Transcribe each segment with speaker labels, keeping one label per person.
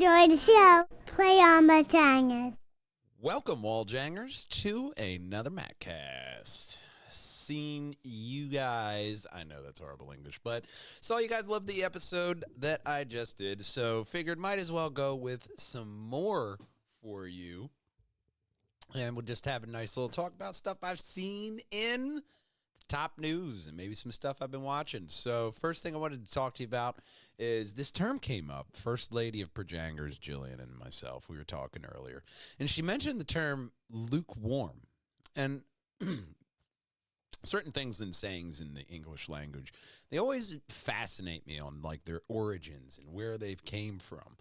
Speaker 1: enjoy the show, play on my channel.
Speaker 2: Welcome, Walljangers, to another Mattcast. Seen you guys, I know that's horrible English, but saw you guys love the episode that I just did, so figured might as well go with some more for you. And we'll just have a nice little talk about stuff I've seen in the top news and maybe some stuff I've been watching. So first thing I wanted to talk to you about is this term came up. First Lady of Perjangers, Jillian, and myself, we were talking earlier. And she mentioned the term lukewarm. And certain things and sayings in the English language, they always fascinate me on like their origins and where they've came from.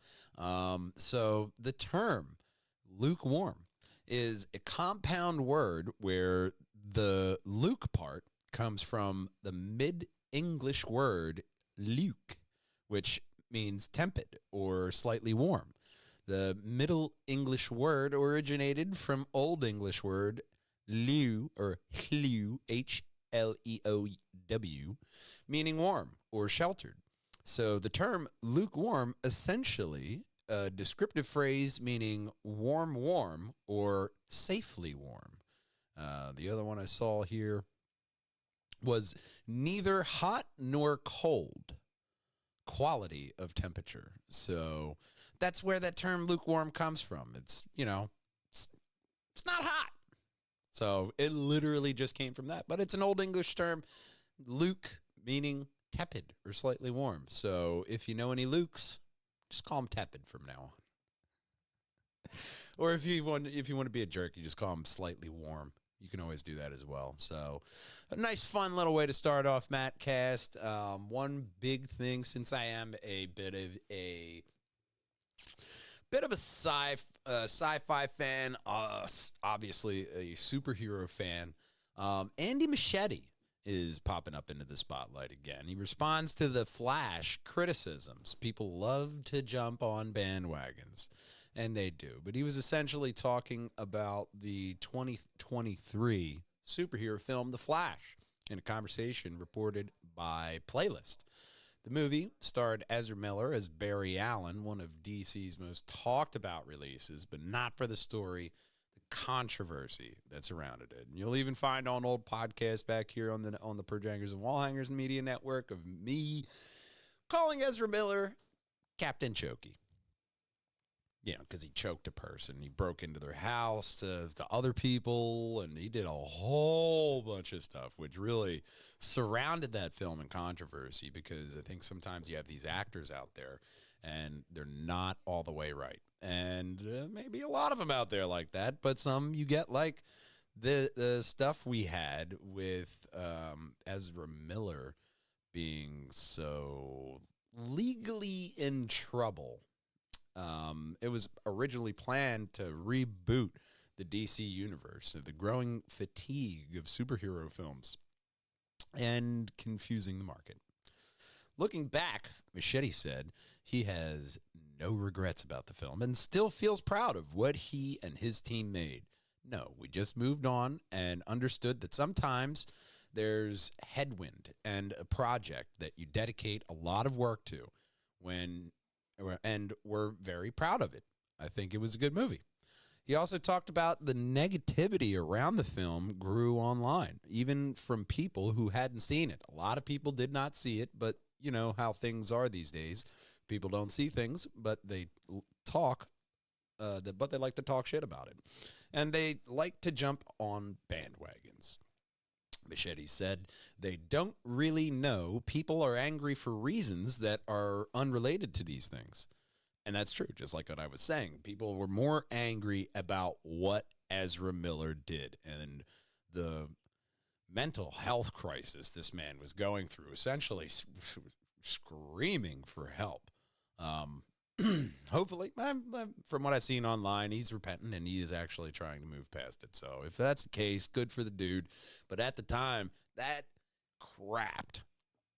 Speaker 2: So the term lukewarm is a compound word where the luke part comes from the mid-English word luke, which means tepid or slightly warm. The Middle English word originated from Old English word lew or hlew, H-L-E-O-W, meaning warm or sheltered. So the term lukewarm essentially a descriptive phrase meaning warm or safely warm. The other one I saw here was neither hot nor cold, quality of temperature. So that's where that term lukewarm comes from. It's, it's not hot. So it literally just came from that. But it's an Old English term, luke, meaning tepid or slightly warm. So if you know any lukes, just call them tepid from now on. Or if you want to be a jerk, you just call them slightly warm. You can always do that as well. So a nice, fun little way to start off Mattcast. One big thing, since I am a bit of a sci-fi fan, obviously a superhero fan, Andy Machete is popping up into the spotlight again. He responds to the Flash criticisms. People love to jump on bandwagons, and they do. But he was essentially talking about the 2023 superhero film, The Flash, in a conversation reported by Playlist. The movie starred Ezra Miller as Barry Allen, one of DC's most talked about releases, but not for the story, controversy that surrounded it. And you'll even find on old podcasts back here on the Perjangers and Wallhangers Media Network of me calling Ezra Miller Captain Chokey. Because he choked a person. He broke into their house to other people, and he did a whole bunch of stuff, which really surrounded that film in controversy, because I think sometimes you have these actors out there, and they're not all the way right. And maybe a lot of them out there like that, but some you get like the stuff we had with Ezra Miller being so legally in trouble. It was originally planned to reboot the DC universe, of the growing fatigue of superhero films and confusing the market. Looking back, Machete said he has no regrets about the film and still feels proud of what he and his team made. No, we just moved on and understood that sometimes there's headwind and a project that you dedicate a lot of work to, and we're very proud of it. I think it was a good movie. He also talked about the negativity around the film grew online, even from people who hadn't seen it. A lot of people did not see it, but you know how things are these days. People don't see things, but they talk, but they like to talk shit about it. And they like to jump on bandwagons. Machete said they don't really know. People are angry for reasons that are unrelated to these things. And that's true, just like what I was saying. People were more angry about what Ezra Miller did and the mental health crisis this man was going through, essentially screaming for help. Hopefully, from what I've seen online, he's repentant and he is actually trying to move past it. So if that's the case, good for the dude. But at the time, that crapped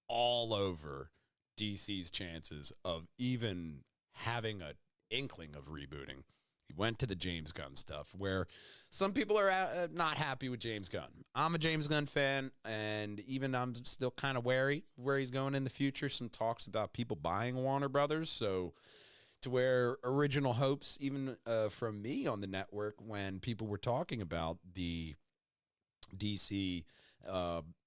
Speaker 2: all over DC's chances of even having an inkling of rebooting. He went to the James Gunn stuff, where some people are not happy with James Gunn. I'm a James Gunn fan, and even I'm still kind of wary where he's going in the future. Some talks about people buying Warner Brothers, so to where original hopes, even from me on the network, when people were talking about the DC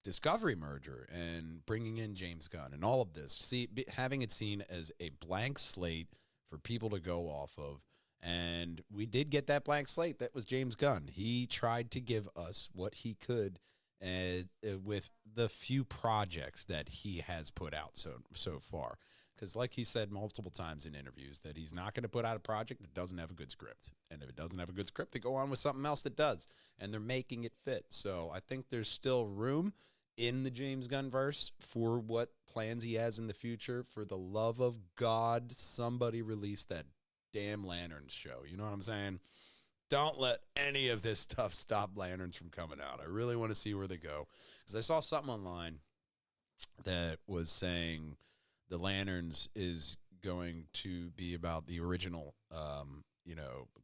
Speaker 2: Discovery merger and bringing in James Gunn and all of this, having it seen as a blank slate for people to go off of. And we did get that blank slate. That was James Gunn. He tried to give us what he could with the few projects that he has put out so far. Because like he said multiple times in interviews, that he's not going to put out a project that doesn't have a good script. And if it doesn't have a good script, they go on with something else that does. And they're making it fit. So I think there's still room in the James Gunn verse for what plans he has in the future. For the love of God, somebody release that damn Lanterns show. You know what I'm saying? Don't let any of this stuff stop Lanterns from coming out. I really want to see where they go. Because I saw something online that was saying the Lanterns is going to be about the original,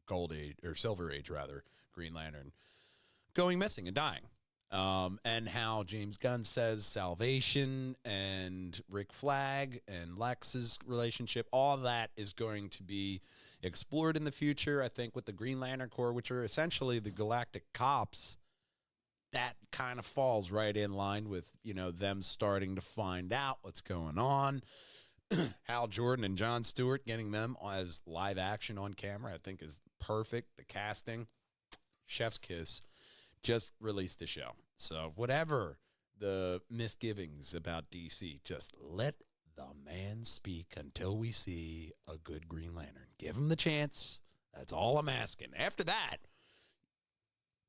Speaker 2: Gold Age, or Silver Age, rather, Green Lantern, going missing and dying. And how James Gunn says salvation and Rick Flag and Lex's relationship, all that is going to be explored in the future. I think with the Green Lantern Corps, which are essentially the Galactic Cops, that kind of falls right in line with, them starting to find out what's going on. Hal Jordan and Jon Stewart, getting them as live action on camera, I think is perfect. The casting, chef's kiss. Just released the show. So whatever the misgivings about DC, just let the man speak until we see a good Green Lantern. Give him the chance. That's all I'm asking. After that,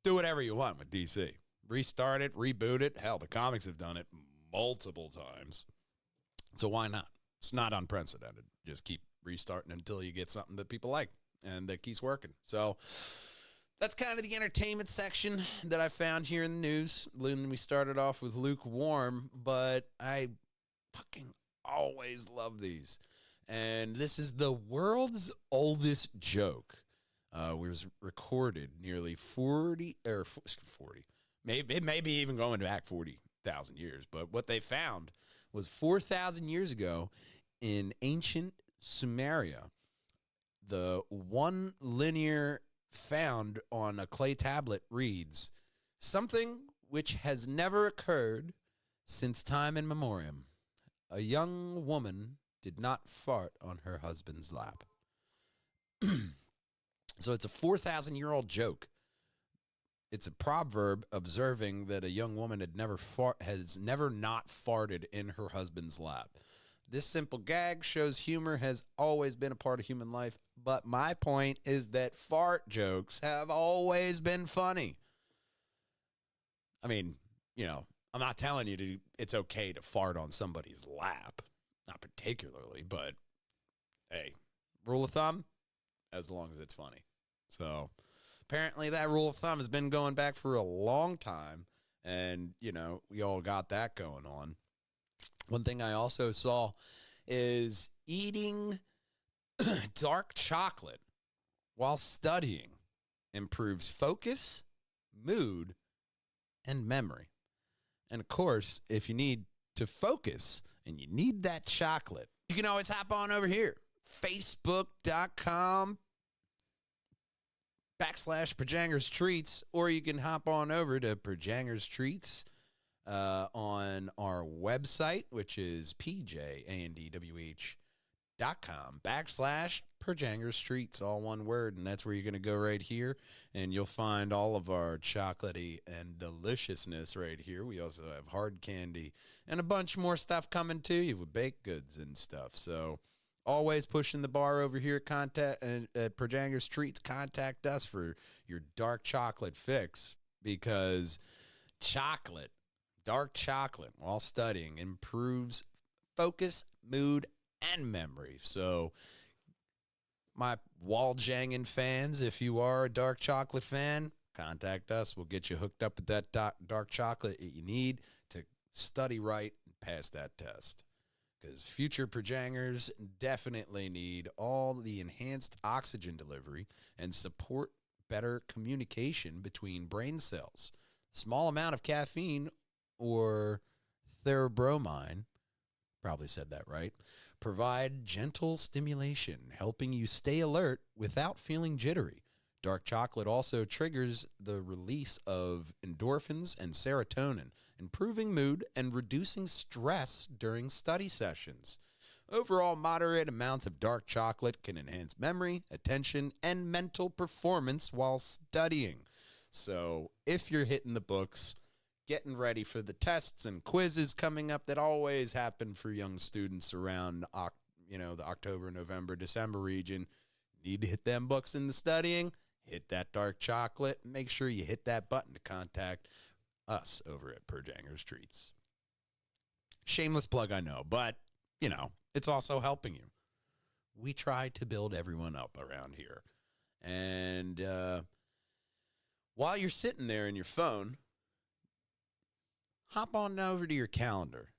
Speaker 2: do whatever you want with DC. Restart it, reboot it. Hell, the comics have done it multiple times. So why not? It's not unprecedented. Just keep restarting until you get something that people like and that keeps working. So that's kind of the entertainment section that I found here in the news. We started off with lukewarm, but I fucking always love these. And this is the world's oldest joke. Was recorded nearly 40, maybe even going back 40,000 years. But what they found was 4,000 years ago in ancient Sumeria. The one linear found on a clay tablet reads, "Something which has never occurred since time immemorial. A young woman did not fart on her husband's lap." So it's a 4,000-year-old joke. It's a proverb observing that a young woman has never not farted in her husband's lap. This simple gag shows humor has always been a part of human life, but my point is that fart jokes have always been funny. I mean, I'm not telling you it's okay to fart on somebody's lap, not particularly, but hey, rule of thumb, as long as it's funny. So apparently that rule of thumb has been going back for a long time, and, we all got that going on. One thing I also saw is eating dark chocolate while studying improves focus, mood, and memory. And of course, if you need to focus and you need that chocolate, you can always hop on over here, facebook.com/Pajangers Treats, or you can hop on over to Pajangers Treats on our website, which is pjandwh.com/Pajangers Treats, all one word. And that's where you're going to go right here. And you'll find all of our chocolatey and deliciousness right here. We also have hard candy and a bunch more stuff coming to you with baked goods and stuff. So always pushing the bar over here at Pajangers Treats. Contact us for your dark chocolate fix, because dark chocolate while studying improves focus, mood, and memory. So my wall-janging fans, if you are a dark chocolate fan, contact us. We'll get you hooked up with that dark chocolate that you need to study right and pass that test. Because future Pajangers definitely need all the enhanced oxygen delivery and support better communication between brain cells. Small amount of caffeine or theobromine Probably said that right. Provide gentle stimulation, helping you stay alert without feeling jittery. Dark chocolate also triggers the release of endorphins and serotonin, improving mood and reducing stress during study sessions. Overall, moderate amounts of dark chocolate can enhance memory, attention, and mental performance while studying. So, if you're hitting the books, getting ready for the tests and quizzes coming up that always happen for young students around the October, November, December region, need to hit them books in the studying, hit that dark chocolate, make sure you hit that button to contact us over at Perjanger's Treats. Shameless plug, I know, but it's also helping you. We try to build everyone up around here. And while you're sitting there in your phone, hop on over to your calendar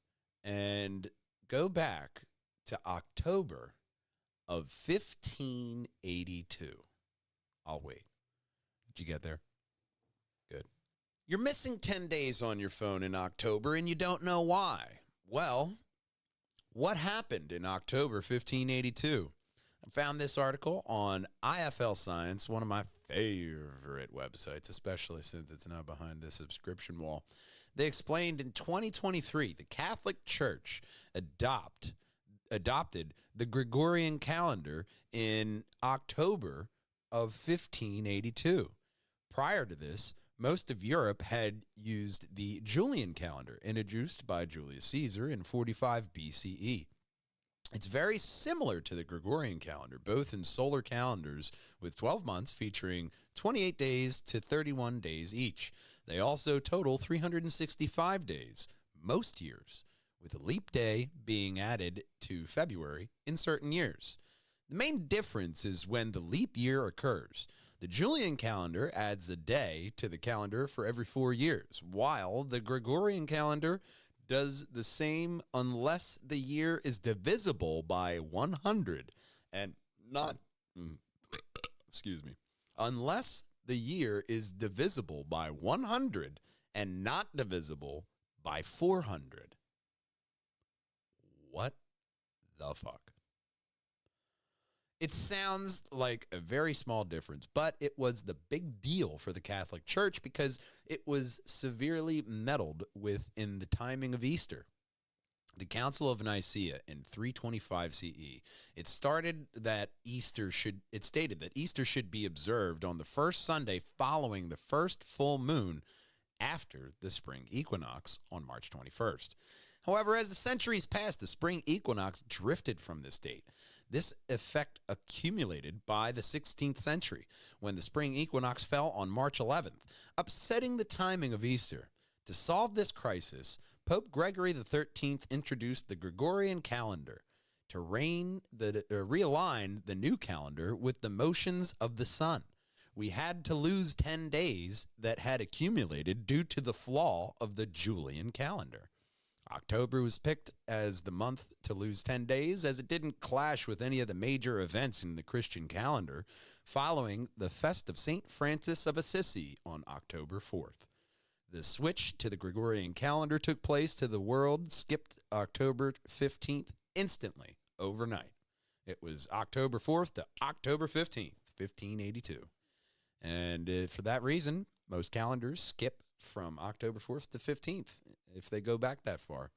Speaker 2: and go back to October of 1582. I'll wait. Did you get there? Good. You're missing 10 days on your phone in October and you don't know why. Well, what happened in October 1582? I found this article on IFL Science, one of my favorite websites, especially since it's now behind the subscription wall. They explained in 2023, the Catholic Church adopted the Gregorian calendar in October of 1582. Prior to this, most of Europe had used the Julian calendar, introduced by Julius Caesar in 45 BCE. It's very similar to the Gregorian calendar, both in solar calendars with 12 months featuring 28 days to 31 days each. They also total 365 days, most years, with a leap day being added to February in certain years. The main difference is when the leap year occurs. The Julian calendar adds a day to the calendar for every 4 years, while the Gregorian calendar does the same unless the year is divisible by 100 and not, unless the year is divisible by 100 and not divisible by 400. What the fuck? It sounds like a very small difference, but it was the big deal for the Catholic Church because it was severely meddled with in the timing of Easter. The Council of Nicaea in 325 CE, it stated that Easter should be observed on the first Sunday following the first full moon after the spring equinox on March 21st. However, as the centuries passed, the spring equinox drifted from this date. This effect accumulated by the 16th century, when the spring equinox fell on March 11th, upsetting the timing of Easter. To solve this crisis, Pope Gregory XIII introduced the Gregorian calendar to realign the new calendar with the motions of the sun. We had to lose 10 days that had accumulated due to the flaw of the Julian calendar. October was picked as the month to lose 10 days as it didn't clash with any of the major events in the Christian calendar following the Fest of St. Francis of Assisi on October 4th. The switch to the Gregorian calendar took place to the world skipped October 15th instantly, overnight. It was October 4th to October 15th, 1582. And for that reason, most calendars skip from October 4th to 15th, if they go back that far.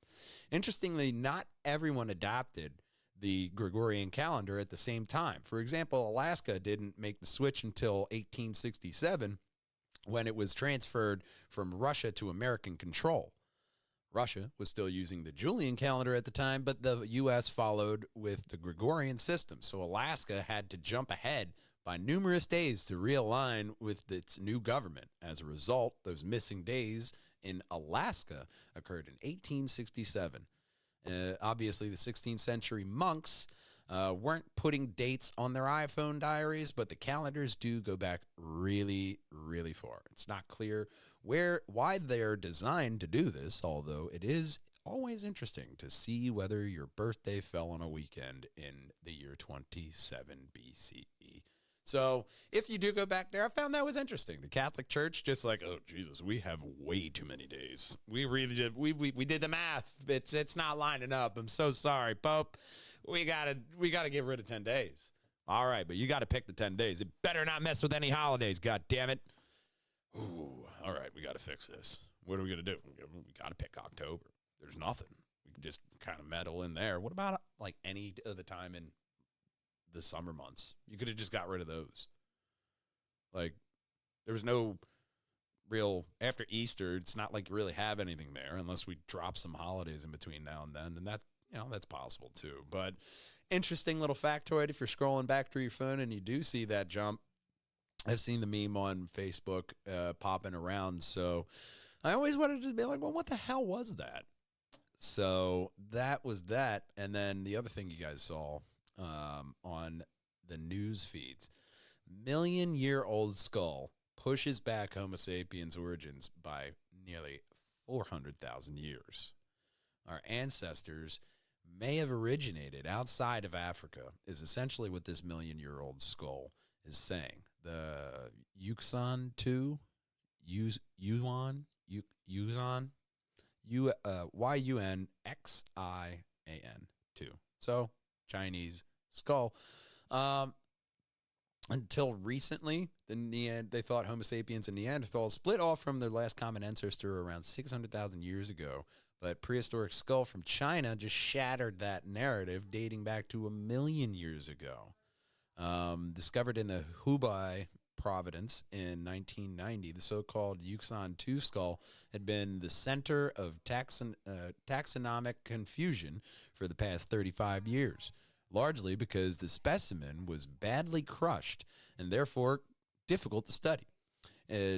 Speaker 2: Interestingly, not everyone adopted the Gregorian calendar at the same time. For example, Alaska didn't make the switch until 1867, when it was transferred from Russia to American control. Russia was still using the Julian calendar at the time, but the U.S. followed with the Gregorian system, so Alaska had to jump ahead by numerous days to realign with its new government. As a result, those missing days in Alaska occurred in 1867. Obviously, the 16th century monks weren't putting dates on their iPhone diaries, but the calendars do go back really, really far. It's not clear why they're designed to do this, although it is always interesting to see whether your birthday fell on a weekend in the year 27 BCE. So if you do go back there, I found that was interesting. The Catholic Church just like, oh Jesus, we have way too many days. We really did. We did the math. It's not lining up. I'm so sorry, Pope. We gotta get rid of 10 days. All right, but you got to pick the 10 days. It better not mess with any holidays. God damn it. Ooh, all right, we got to fix this. What are we gonna do? We got to pick October. There's nothing. We can just kind of meddle in there. What about like any of the time in the summer months? You could have just got rid of those. Like, there was no real, after Easter, it's not like you really have anything there unless we drop some holidays in between now and then. And that, that's possible too. But interesting little factoid if you're scrolling back through your phone and you do see that jump. I've seen the meme on Facebook popping around. So I always wanted to be like, well, what the hell was that? So that was that. And then the other thing you guys saw on the news feeds, million-year-old skull pushes back Homo sapiens' origins by nearly 400,000 years. Our ancestors may have originated outside of Africa is essentially what this million-year-old skull is saying. The Yuxan 2, Yuan, YUNXIAN 2. So, Chinese skull. Until recently, they thought Homo sapiens and Neanderthals split off from their last common ancestor around 600,000 years ago. But prehistoric skull from China just shattered that narrative dating back to 1 million years ago. Discovered in the Hubei province in 1990, the so-called Yuxan 2 skull had been the center of taxonomic confusion for the past 35 years, largely because the specimen was badly crushed and therefore difficult to study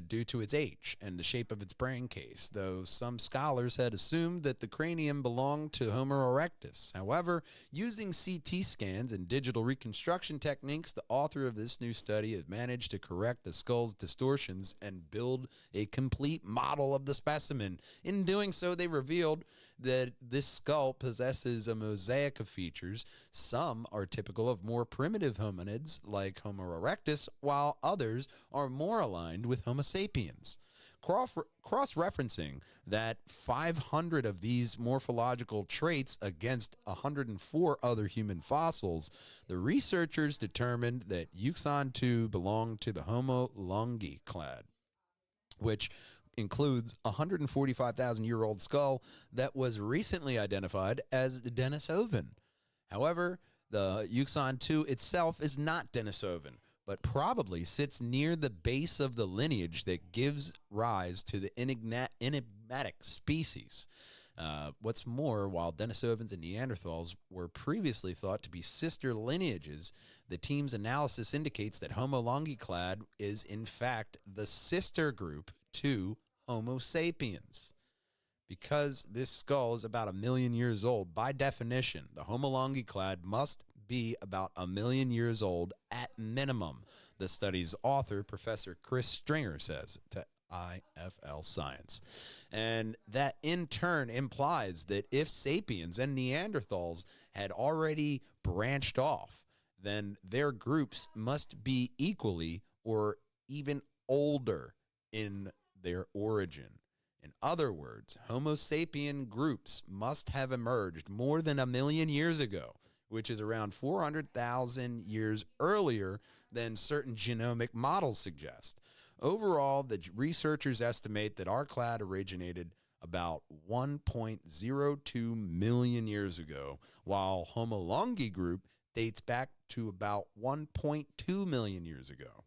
Speaker 2: due to its age and the shape of its brain case, though some scholars had assumed that the cranium belonged to Homo erectus. However, using CT scans and digital reconstruction techniques, the author of this new study has managed to correct the skull's distortions and build a complete model of the specimen. In doing so, they revealed that this skull possesses a mosaic of features. Some are typical of more primitive hominids like Homo erectus, while others are more aligned with Homo sapiens. Cross-referencing that 500 of these morphological traits against 104 other human fossils, the researchers determined that Yuxan 2 belonged to the Homo longi clade, which includes a 145,000-year-old skull that was recently identified as Denisovan. However, the Yuxan 2 itself is not Denisovan, but probably sits near the base of the lineage that gives rise to the enigmatic species. What's more, while Denisovans and Neanderthals were previously thought to be sister lineages, the team's analysis indicates that Homo longiclad is in fact the sister group to Homo sapiens. Because this skull is about 1 million years old, by definition, the Homo longiclad must be about 1 million years old at minimum, the study's author, Professor Chris Stringer, says to IFL Science. And that in turn implies that if sapiens and Neanderthals had already branched off, then their groups must be equally or even older in their origin. In other words, Homo sapien groups must have emerged more than 1 million years ago, which is around 400,000 years earlier than certain genomic models suggest. Overall, the researchers estimate that our clade originated about 1.02 million years ago, while Homo longi group dates back to about 1.2 million years ago.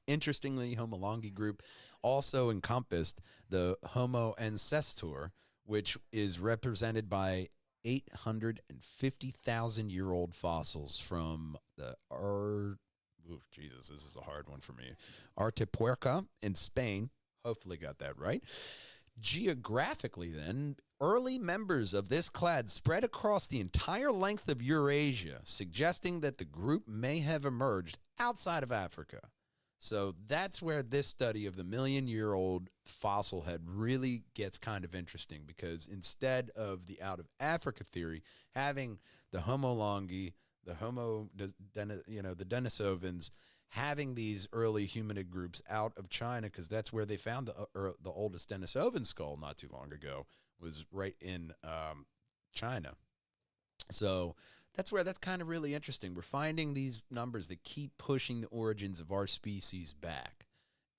Speaker 2: Interestingly, Homo longi group also encompassed the Homo ancestor, which is represented by 850,000-year-old fossils from the Jesus, this is a hard one for me. Atapuerca in Spain. Hopefully got that right. Geographically, then, early members of this clade spread across the entire length of Eurasia, suggesting that the group may have emerged outside of Africa. So that's where this study of the million-year-old fossil head really gets kind of interesting, because instead of the out-of-Africa theory, having the Homo longi, the the Denisovans having these early hominid groups out of China, because that's where they found the oldest Denisovan skull not too long ago, was right in China. So that's kind of really interesting. We're finding these numbers that keep pushing the origins of our species back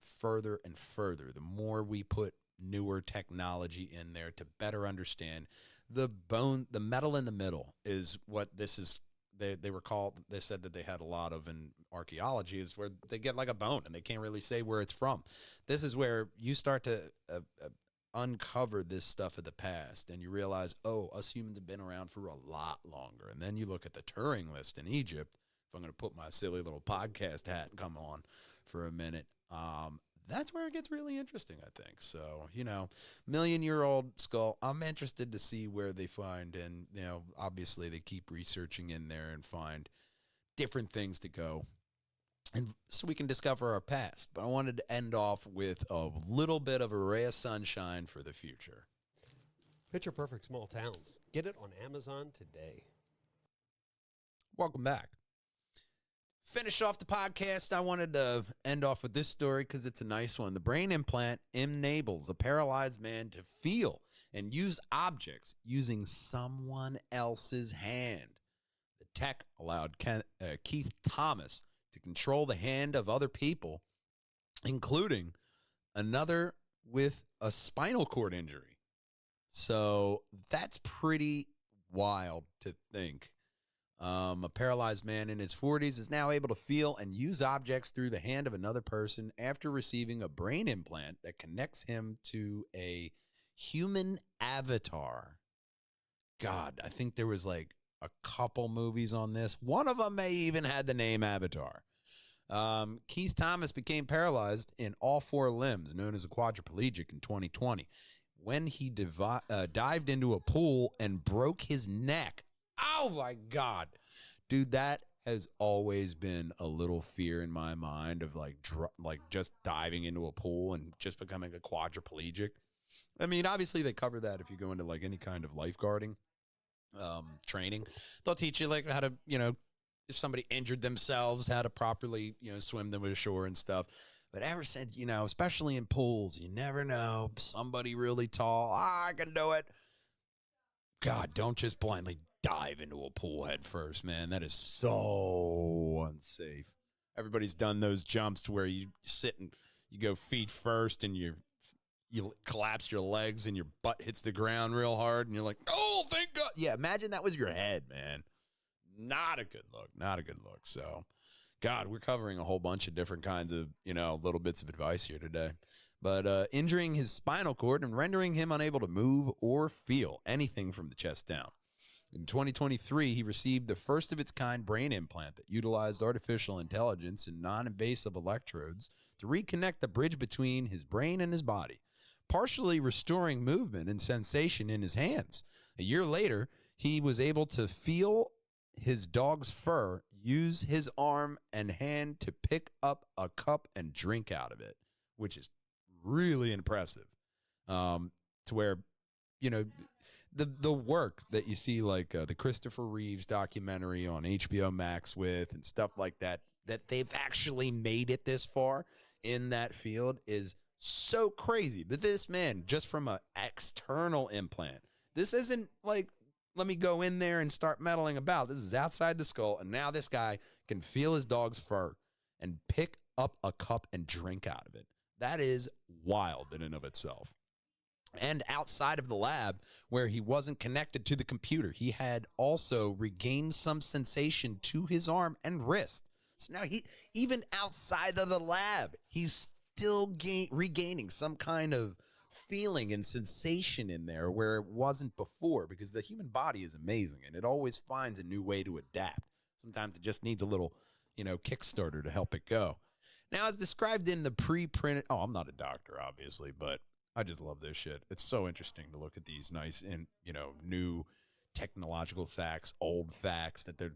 Speaker 2: further and further. The more we put newer technology in there to better understand the metal in the middle is what this is. They were called. They said that they had a lot of in archaeology is where they get like a bone and they can't really say where it's from. This is where you start to uncover this stuff of the past and you realize, oh, us humans have been around for a lot longer. And then you look at the Turing list in Egypt. If I'm going to put my silly little podcast hat and come on for a minute, that's where it gets really interesting, I think. So, million-year-old skull, I'm interested to see where they find, and, obviously they keep researching in there and find different things to go, and so we can discover our past. But I wanted to end off with a little bit of a ray of sunshine for the future.
Speaker 3: Picture Perfect Small Towns. Get it on Amazon today.
Speaker 2: Welcome back. Finish off the podcast, I wanted to end off with this story because it's a nice one. The brain implant enables a paralyzed man to feel and use objects using someone else's hand. The tech allowed Keith Thomas to control the hand of other people, including another with a spinal cord injury. So that's pretty wild to think. A paralyzed man in his 40s is now able to feel and use objects through the hand of another person after receiving a brain implant that connects him to a human avatar. God, I think there was like a couple movies on this. One of them may even had the name Avatar. Keith Thomas became paralyzed in all four limbs, known as a quadriplegic, in 2020 when he dived into a pool and broke his neck. Oh, my God. Dude, that has always been a little fear in my mind of like just diving into a pool and just becoming a quadriplegic. I mean, obviously they cover that if you go into like any kind of lifeguarding training. They'll teach you like how to, if somebody injured themselves, how to properly, swim them ashore and stuff. But ever since, especially in pools, you never know. Somebody really tall, I can do it. God, don't just blindly dive into a pool head first, man. That is so unsafe. Everybody's done those jumps to where you sit and you go feet first and you collapse your legs and your butt hits the ground real hard and you're like, oh, thank God. Yeah, imagine that was your head, man. Not a good look. Not a good look. So, God, we're covering a whole bunch of different kinds of, little bits of advice here today. But injuring his spinal cord and rendering him unable to move or feel anything from the chest down. In 2023, he received the first of its kind brain implant that utilized artificial intelligence and non-invasive electrodes to reconnect the bridge between his brain and his body, partially restoring movement and sensation in his hands. A year later, he was able to feel his dog's fur, use his arm and hand to pick up a cup and drink out of it, which is really impressive. To where, the work that you see, like the Christopher Reeves documentary on HBO Max with and stuff like that, that they've actually made it this far in that field is so crazy. But this man, just from an external implant, this isn't like, let me go in there and start meddling about. This is outside the skull, and now this guy can feel his dog's fur and pick up a cup and drink out of it. That is wild in and of itself. And outside of the lab, where he wasn't connected to the computer, he had also regained some sensation to his arm and wrist. So now even outside of the lab, he's still regaining some kind of feeling and sensation in there where it wasn't before, because the human body is amazing and it always finds a new way to adapt. Sometimes it just needs a little, Kickstarter to help it go. Now, as described in the pre-printed, I'm not a doctor, obviously, but I just love this shit. It's so interesting to look at these nice and, new technological facts, old facts that they're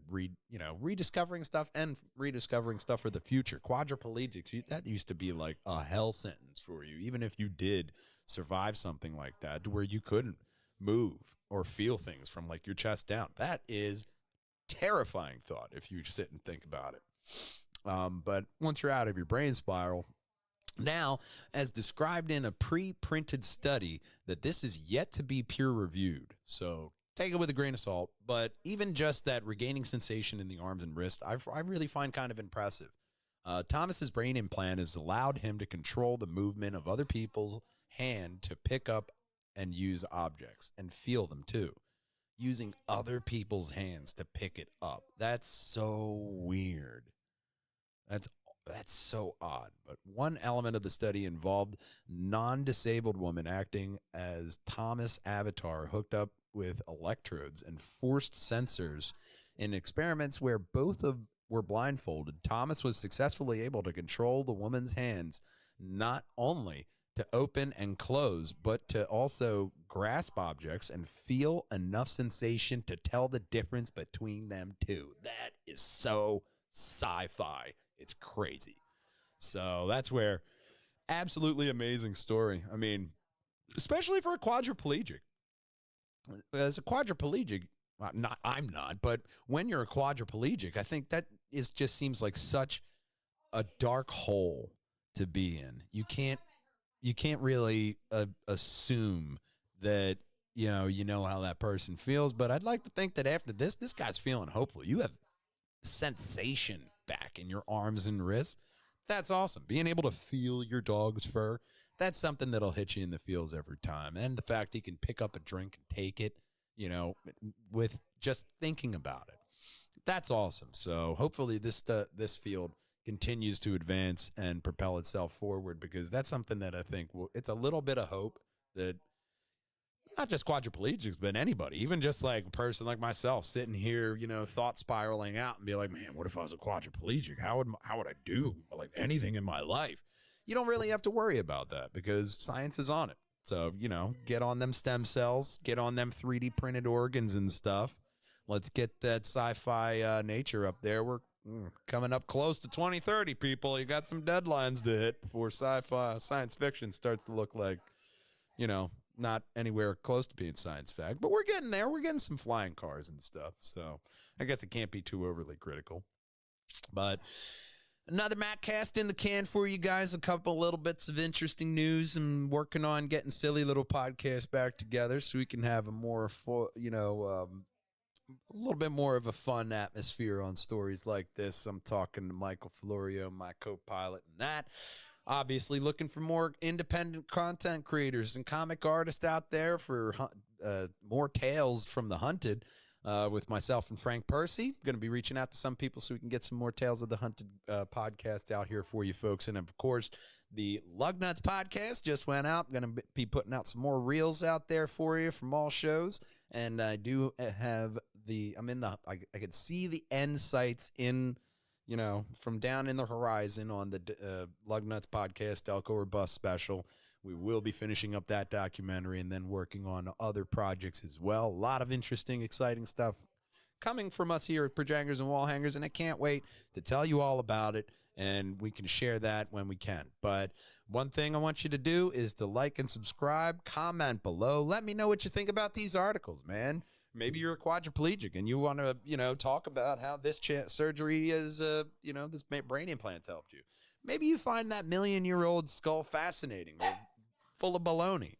Speaker 2: rediscovering stuff and rediscovering stuff for the future. Quadriplegics, that used to be like a hell sentence for you, even if you did survive something like that to where you couldn't move or feel things from like your chest down. That is terrifying thought if you sit and think about it. But once you're out of your brain spiral, now, as described in a pre-printed study, that this is yet to be peer-reviewed. So take it with a grain of salt. But even just that regaining sensation in the arms and wrist, I really find kind of impressive. Thomas's brain implant has allowed him to control the movement of other people's hand to pick up and use objects and feel them too. Using other people's hands to pick it up. That's so weird. That's so odd. But one element of the study involved non-disabled woman acting as Thomas' avatar hooked up with electrodes and forced sensors in experiments where were blindfolded. Thomas was successfully able to control the woman's hands not only to open and close, but to also grasp objects and feel enough sensation to tell the difference between them two. That is so sci-fi. It's crazy. So that's where absolutely amazing story. I mean, especially for a quadriplegic. As a quadriplegic, I'm not, but when you're a quadriplegic, I think that just seems like such a dark hole to be in. You can't really assume that you know how that person feels. But I'd like to think that after this guy's feeling hopeful. You have sensation back in your arms and wrists. That's awesome. Being able to feel your dog's fur, that's something that'll hit you in the feels every time. And the fact he can pick up a drink and take it, with just thinking about it. That's awesome. So hopefully this field continues to advance and propel itself forward, because that's something that I think it's a little bit of hope that not just quadriplegics, but anybody, even just like a person like myself sitting here, thought spiraling out and be like, man, what if I was a quadriplegic? How would I do like anything in my life? You don't really have to worry about that because science is on it. So, get on them stem cells, get on them 3D printed organs and stuff. Let's get that sci-fi nature up there. We're coming up close to 2030, people. You got some deadlines to hit before sci-fi science fiction starts to look like, not anywhere close to being science fact, but we're getting there. We're getting some flying cars and stuff. So I guess it can't be too overly critical. But another Mattcast in the can for you guys. A couple little bits of interesting news. I'm working on getting silly little podcasts back together so we can have a more, a little bit more of a fun atmosphere on stories like this. I'm talking to Michael Florio, my co-pilot, and that. Obviously, looking for more independent content creators and comic artists out there for more tales from the hunted with myself and Frank Percy. Going to be reaching out to some people so we can get some more Tales of the Hunted podcast out here for you folks. And, of course, the Lug Nuts podcast just went out. Going to be putting out some more reels out there for you from all shows. And I do have I could see the end sights in from down in the horizon on the Lug Nuts podcast, Elko or Bus special. We will be finishing up that documentary and then working on other projects as well. A lot of interesting, exciting stuff coming from us here at Projangers and Wall Hangers, and I can't wait to tell you all about it, and we can share that when we can. But one thing I want you to do is to like and subscribe, comment below. Let me know what you think about these articles, man. Maybe you're a quadriplegic and you want to, talk about how this surgery is, this brain implant's helped you. Maybe you find that million-year-old skull fascinating or full of baloney.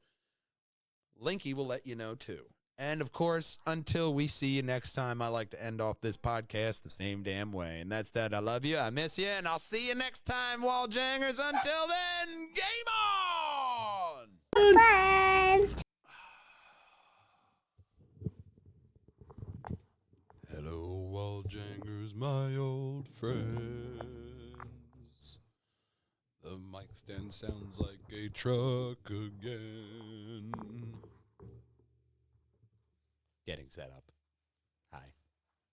Speaker 2: Linky will let you know, too. And, of course, until we see you next time, I like to end off this podcast the same damn way. And that's that. I love you. I miss you. And I'll see you next time, Wall Jangers. Until then, game on!
Speaker 1: Bye.
Speaker 2: Hello, Wall Jangers, my old friends. The mic stand sounds like a truck again. Getting set up. Hi.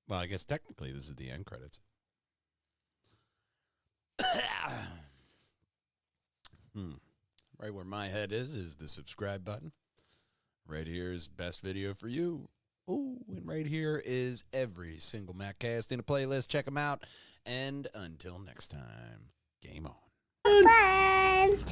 Speaker 2: Well, I guess technically this is the end credits. Right where my head is the subscribe button. Right here is best video for you. Oh, and right here is every single Mattcast in a playlist. Check them out. And until next time, game on.
Speaker 1: Bye.